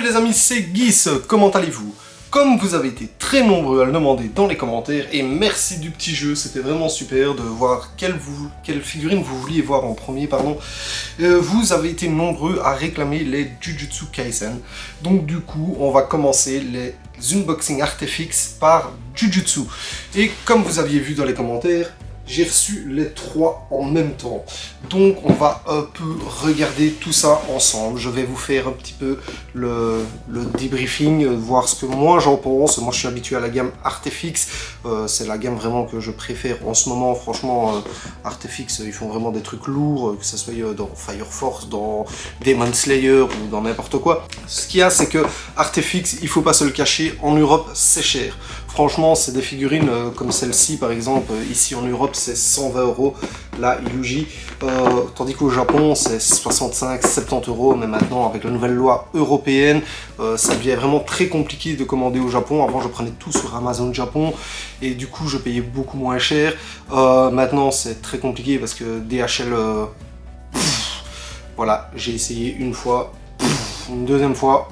les amis, c'est Guis, comment allez-vous? Comme vous avez été très nombreux à le demander dans les commentaires, et merci du petit jeu, c'était vraiment super de voir quelle figurine vous vouliez voir en premier, pardon. Vous avez été nombreux à réclamer les Jujutsu Kaisen. Donc du coup, on va commencer les unboxing Artefix par Jujutsu. Et comme vous aviez vu dans les commentaires, j'ai reçu les trois en même temps. Donc on va un peu regarder tout ça ensemble. Je vais vous faire un petit peu le debriefing, voir ce que moi j'en pense. Moi je suis habitué à la gamme Artefix. C'est la gamme vraiment que je préfère en ce moment. Franchement, Artefix, ils font vraiment des trucs lourds, que ce soit dans Fire Force, dans Demon Slayer ou dans n'importe quoi. Ce qu'il y a, c'est que Artefix, il faut pas se le cacher, en Europe c'est cher. Franchement, c'est des figurines comme celle-ci par exemple, ici en Europe c'est 120 €, la Yuji, tandis qu'au Japon c'est 65-70 €, mais maintenant avec la nouvelle loi européenne, ça devient vraiment très compliqué de commander au Japon. Avant je prenais tout sur Amazon Japon et du coup je payais beaucoup moins cher. Maintenant c'est très compliqué parce que DHL, voilà, j'ai essayé une fois, une deuxième fois.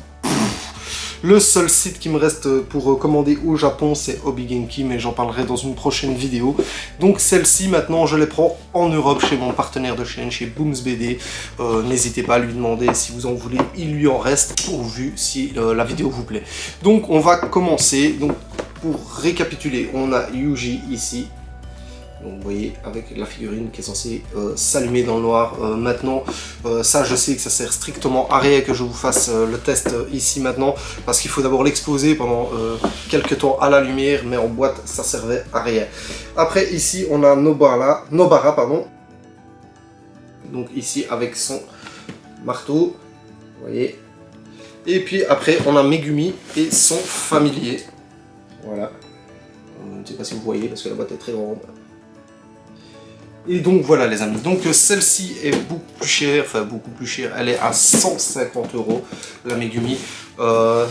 Le seul site qui me reste pour commander au Japon, c'est Hobby Genki, mais j'en parlerai dans une prochaine vidéo. Donc celle-ci, maintenant, je les prends en Europe chez mon partenaire de chaîne, chez Booms BD. N'hésitez pas à lui demander si vous en voulez, il lui en reste, pourvu si la vidéo vous plaît. Donc on va commencer. Donc pour récapituler, on a Yuji ici. Donc vous voyez, avec la figurine qui est censée s'allumer dans le noir. Maintenant, ça je sais que ça sert strictement à rien que je vous fasse le test ici maintenant, parce qu'il faut d'abord l'exposer pendant quelques temps à la lumière, mais en boîte ça servait à rien. Après ici on a Nobara, pardon. Donc ici avec son marteau, vous voyez. Et puis après on a Megumi et son familier. Voilà. Je ne sais pas si vous voyez parce que la boîte est très grande. Et donc voilà les amis, donc celle-ci est beaucoup plus chère, enfin beaucoup plus chère, elle est à 150 €, la Megumi.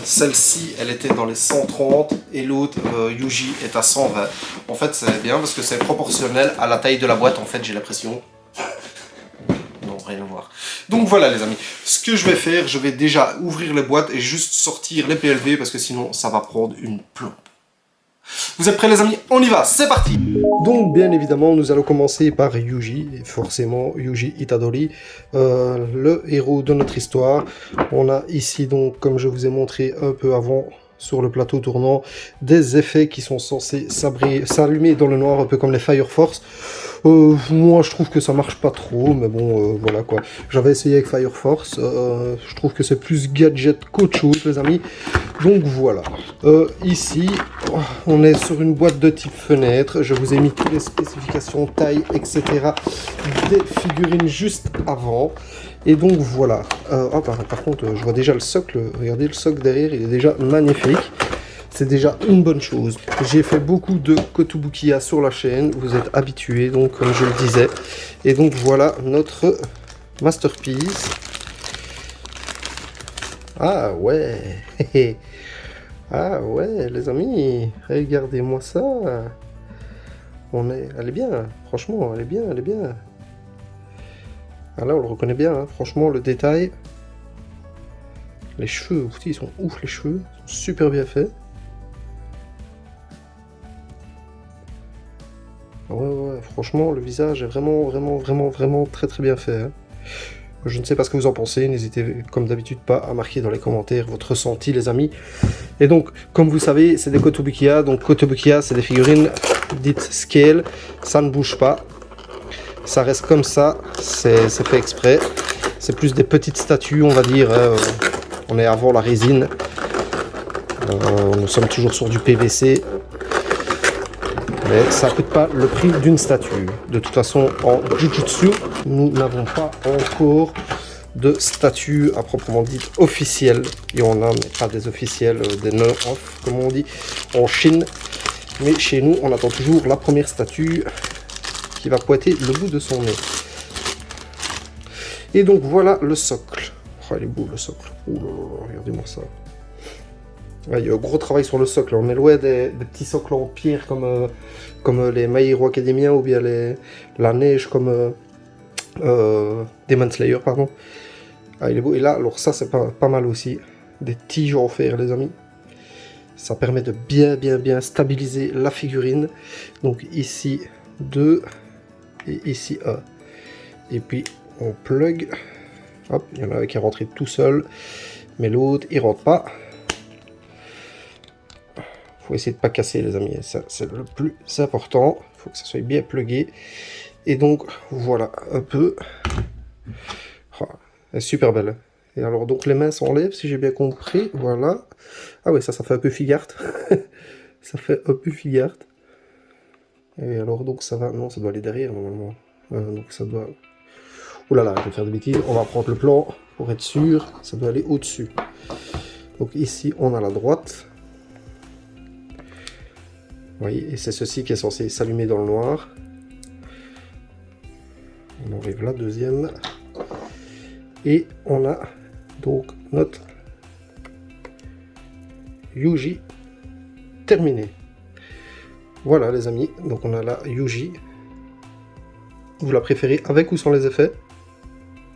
Celle-ci elle était dans les 130 et l'autre Yuji est à 120. En fait c'est bien parce que c'est proportionnel à la taille de la boîte, en fait j'ai l'impression. Non, rien à voir. Donc voilà les amis, ce que je vais faire, je vais déjà ouvrir les boîtes et juste sortir les PLV parce que sinon ça va prendre une plombe. Vous êtes prêts les amis? On y va, c'est parti! Donc bien évidemment nous allons commencer par Yuji, et forcément Yuji Itadori, le héros de notre histoire. On a ici donc, comme je vous ai montré un peu avant sur le plateau tournant, des effets qui sont censés s'allumer dans le noir, un peu comme les Fire Force. Moi je trouve que ça marche pas trop, mais bon voilà quoi. J'avais essayé avec Fire Force, je trouve que c'est plus gadget qu'autre chose les amis. Donc voilà. Ici on est sur une boîte de type fenêtre. Je vous ai mis toutes les spécifications, taille, etc. des figurines juste avant. Et donc voilà. Par contre je vois déjà le socle. Regardez le socle derrière, il est déjà magnifique. C'est déjà une bonne chose. J'ai fait beaucoup de Kotobukiya sur la chaîne, vous êtes habitués, donc comme je le disais. Et donc voilà notre masterpiece. Ah ouais. Ah ouais les amis, regardez-moi ça. Elle est bien, franchement, elle est bien, elle est bien. Ah là on le reconnaît bien, hein. Franchement le détail. Les cheveux, ils sont ouf les cheveux, ils sont super bien faits. Ouais, franchement, le visage est vraiment très bien fait. Hein. Je ne sais pas ce que vous en pensez, n'hésitez comme d'habitude pas à marquer dans les commentaires votre ressenti les amis. Et donc, comme vous savez, c'est des Kotobukiya, donc Kotobukiya c'est des figurines dites scale, ça ne bouge pas, ça reste comme ça, c'est fait exprès. C'est plus des petites statues, on va dire, on est avant la résine, nous sommes toujours sur du PVC. Mais ça ne coûte pas le prix d'une statue. De toute façon, en Jujutsu, nous n'avons pas encore de statue à proprement dit officielle. Et on a, mais pas des officielles, des non-off, comme on dit, en Chine. Mais chez nous, on attend toujours la première statue qui va pointer le bout de son nez. Et donc voilà le socle. Oh, il est beau le socle. Oh là là, regardez-moi ça. Ouais, il y a un gros travail sur le socle. On est loin des petits socles en pierre comme les My Hero Academia ou bien la neige comme Demon Slayer, pardon. Ah, il est beau. Et là, alors ça, c'est pas mal aussi. des tiges en fer, les amis. Ça permet de bien stabiliser la figurine. Donc ici 2 et ici 1. Et puis on plug. Hop, il y en a un qui est rentré tout seul, mais l'autre il rentre pas. Faut essayer de pas casser, les amis. Ça c'est le plus important. Il faut que ça soit bien plugué. Et donc voilà un peu. Oh, elle est super belle. Et alors donc les mains s'enlèvent si j'ai bien compris. Voilà. Ah oui, ça fait un peu figarte. Ça fait un peu figarte. Et alors donc ça va. Non, ça doit aller derrière normalement. Donc ça doit. Ouh là là, je vais faire des bêtises. On va prendre le plan pour être sûr. Ça doit aller au-dessus. Donc ici on a la droite. Vous voyez, et c'est ceci qui est censé s'allumer dans le noir. On enlève la deuxième. Et on a donc notre Yuji terminé. Voilà les amis, donc on a la Yuji. Vous la préférez avec ou sans les effets?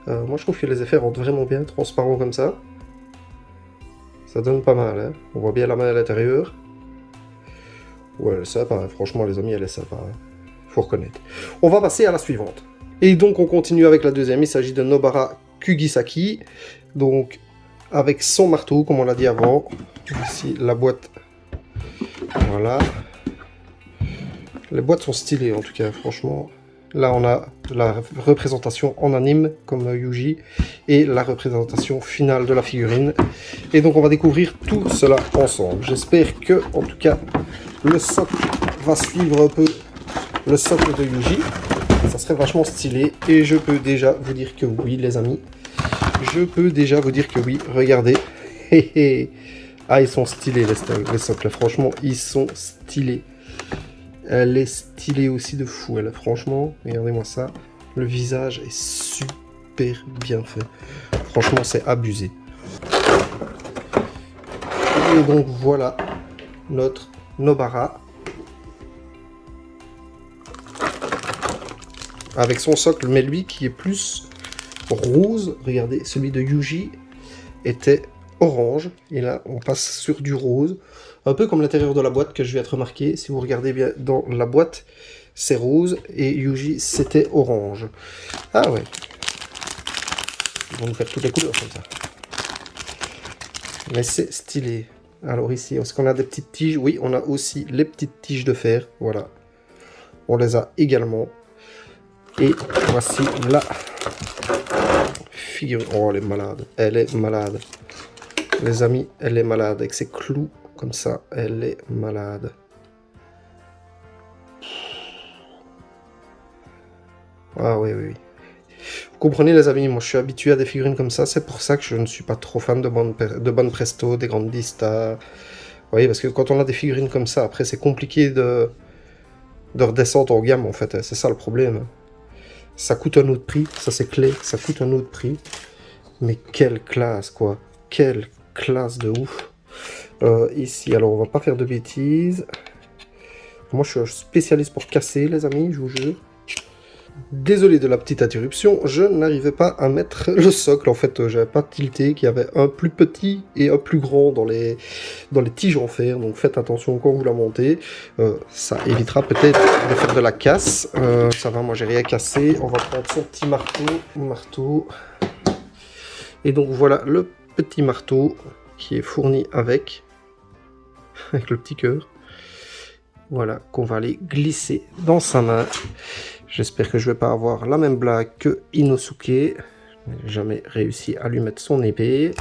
Moi je trouve que les effets rendent vraiment bien, transparent comme ça. Ça donne pas mal, hein. On voit bien la main à l'intérieur. Ouais, elle est sympa, hein. Franchement les amis, elle est sympa, hein. Faut reconnaître. On va passer à la suivante. Et donc on continue avec la deuxième, il s'agit de Nobara Kugisaki. Donc avec son marteau, comme on l'a dit avant. Ici la boîte. Voilà. Les boîtes sont stylées en tout cas, franchement. Là on a la représentation en anime comme Yuji et la représentation finale de la figurine. Et donc on va découvrir tout cela ensemble. J'espère que en tout cas le socle va suivre un peu le socle de Yuji. Ça serait vachement stylé et je peux déjà vous dire que oui les amis. Je peux déjà vous dire que oui, regardez. Ah ils sont stylés les socles, franchement ils sont stylés. Elle est stylée aussi de fou, elle, franchement, regardez-moi ça. Le visage est super bien fait. Franchement, c'est abusé. Et donc voilà notre Nobara. Avec son socle, mais lui qui est plus rose. Regardez, celui de Yuji était orange. Et là, on passe sur du rose. Un peu comme l'intérieur de la boîte que je viens de remarquer. Si vous regardez bien dans la boîte, c'est rose. Et Yuji, c'était orange. Ah ouais. Ils vont nous faire toutes les couleurs comme ça. Mais c'est stylé. Alors ici, est-ce qu'on a des petites tiges? Oui, on a aussi les petites tiges de fer. Voilà. On les a également. Et voici la figurine. Oh, elle est malade. Elle est malade. Les amis, elle est malade. Avec ses clous comme ça, elle est malade. Ah oui, oui, oui. Vous comprenez les amis, moi je suis habitué à des figurines comme ça. C'est pour ça que je ne suis pas trop fan de Bonne Presto, des grandes Vista. Vous voyez, parce que quand on a des figurines comme ça, après c'est compliqué de redescendre en gamme en fait. C'est ça le problème. Ça coûte un autre prix, ça c'est clair, ça coûte un autre prix. Mais quelle classe quoi, quelle classe de ouf. Ici, alors on va pas faire de bêtises. Moi je suis un spécialiste pour casser les amis, je vous jure. Désolé de la petite interruption, je n'arrivais pas à mettre le socle. En fait, j'avais pas tilté qu'il y avait un plus petit et un plus grand dans les tiges en fer. Donc faites attention quand vous la montez. Ça évitera peut-être de faire de la casse. Ça va, moi j'ai rien cassé. On va prendre son petit marteau. Et donc voilà le petit marteau qui est fourni avec le petit cœur. Voilà, qu'on va aller glisser dans sa main. J'espère que je vais pas avoir la même blague que Inosuke. Je n'ai jamais réussi à lui mettre son épée.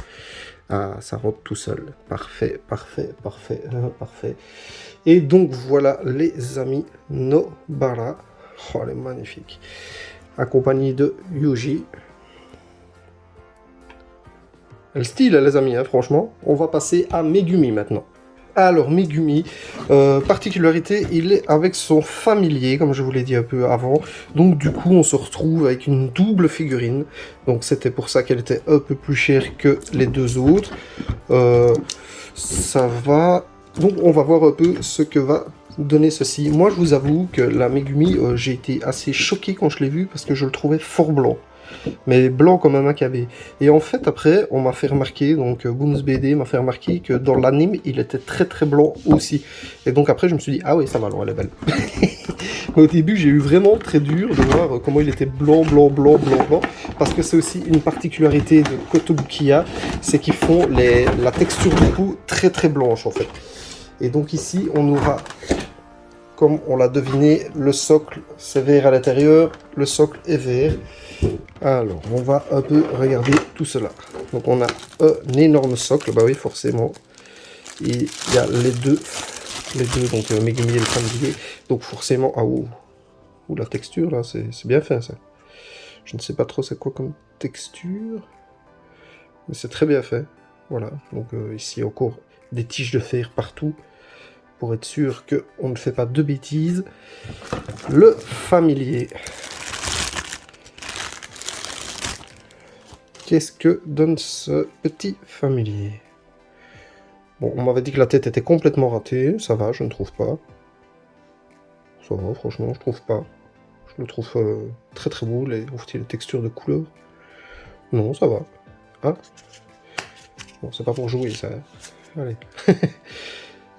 Ah, ça rentre tout seul. Parfait, parfait, parfait, parfait. Et donc voilà les amis Nobara. Oh, elle est magnifique. Accompagnée de Yuji. Elle style les amis, hein, franchement. On va passer à Megumi maintenant. Alors Megumi, particularité, il est avec son familier, comme je vous l'ai dit un peu avant. Donc du coup, on se retrouve avec une double figurine. Donc c'était pour ça qu'elle était un peu plus chère que les deux autres. Ça va... Donc on va voir un peu ce que va donner ceci. Moi, je vous avoue que la Megumi, j'ai été assez choqué quand je l'ai vu parce que je le trouvais fort blanc. mais blanc comme un macabé. Et en fait, après, on m'a fait remarquer, donc Booms BD m'a fait remarquer que dans l'anime, il était très très blanc aussi. Et donc après, je me suis dit, ah oui, ça va, alors elle est belle. Mais au début, j'ai eu vraiment très dur de voir comment il était blanc, blanc, blanc, blanc, blanc. Parce que c'est aussi une particularité de Kotobukiya, c'est qu'ils font la texture du cou très très blanche en fait. Et donc ici, on aura, comme on l'a deviné, le socle, c'est vert à l'intérieur, le socle est vert. Alors, on va un peu regarder tout cela. Donc on a un énorme socle, bah oui, forcément. Et il y a les deux, donc Megumi et le familier. Donc forcément, ah ouh, la texture là, c'est bien fait ça. Je ne sais pas trop c'est quoi comme texture, mais c'est très bien fait. Voilà, donc ici encore des tiges de fer partout, pour être sûr qu'on ne fait pas de bêtises. Le familier. Qu'est-ce que donne ce petit familier? Bon, on m'avait dit que la tête était complètement ratée, ça va, je ne trouve pas. Ça va, franchement, je trouve pas. Je le trouve très très beau, les textures de couleur. Non, ça va. Ah. Bon, c'est pas pour jouer, ça. Allez.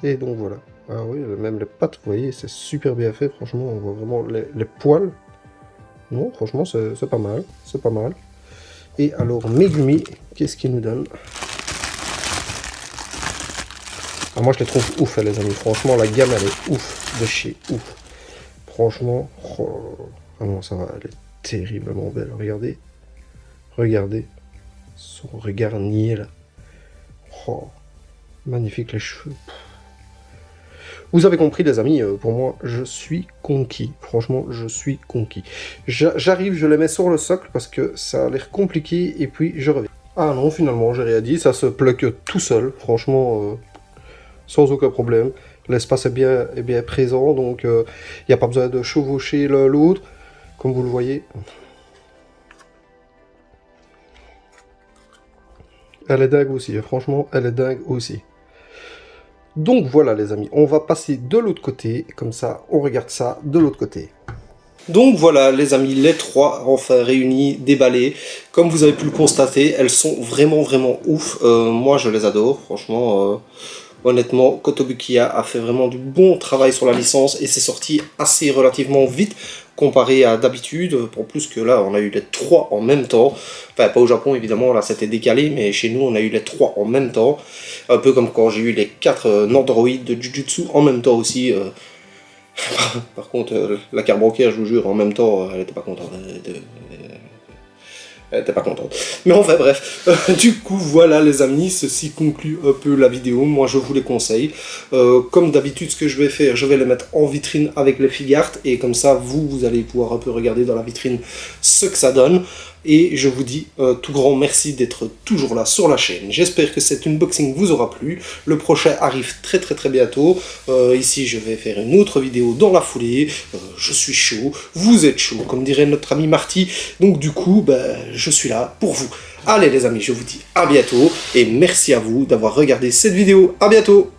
Et donc voilà. Ah oui, même les pattes, vous voyez, c'est super bien fait, franchement, on voit vraiment les poils. Non, franchement, c'est pas mal, c'est pas mal. Et alors, Megumi, qu'est-ce qu'il nous donne? Ah, moi, je les trouve ouf, les amis. Franchement, la gamme, elle est ouf, de chez ouf. Franchement, oh, ah non, ça va, elle est terriblement belle. Regardez, regardez son regard niais, là. Oh, magnifique, les cheveux. Vous avez compris, les amis, pour moi, je suis conquis. Franchement, je suis conquis. J'arrive, je les mets sur le socle parce que ça a l'air compliqué et puis je reviens. Ah non, finalement, j'ai rien dit. Ça se plug tout seul, franchement, sans aucun problème. L'espace est bien présent, donc il n'y a pas besoin de chevaucher l'un l'autre, comme vous le voyez. Elle est dingue aussi, franchement, elle est dingue aussi. Donc voilà les amis, on va passer de l'autre côté, comme ça on regarde ça de l'autre côté. Donc voilà les amis, les trois enfin réunis, déballés. Comme vous avez pu le constater, elles sont vraiment ouf. Moi je les adore, franchement. Honnêtement, Kotobukiya a fait vraiment du bon travail sur la licence et c'est sorti assez relativement vite comparé à d'habitude. En plus que là, on a eu les trois en même temps. Enfin, pas au Japon évidemment, là c'était décalé, mais chez nous on a eu les trois en même temps. Un peu comme quand j'ai eu les 4 Nandroid de Jujutsu en même temps aussi. Par contre, la carte bancaire, je vous jure, en même temps, elle était pas contente. Elle était pas contente. Mais enfin bref, du coup voilà les amis, ceci conclut un peu la vidéo, moi je vous les conseille. Comme d'habitude ce que je vais faire, je vais les mettre en vitrine avec les figart et comme ça vous allez pouvoir un peu regarder dans la vitrine ce que ça donne. Et je vous dis tout grand merci d'être toujours là sur la chaîne. J'espère que cet unboxing vous aura plu. Le prochain arrive très bientôt. Ici je vais faire une autre vidéo dans la foulée. Je suis chaud, vous êtes chaud, comme dirait notre ami Marty. Donc du coup, je suis là pour vous. Allez les amis, je vous dis à bientôt. Et merci à vous d'avoir regardé cette vidéo. À bientôt.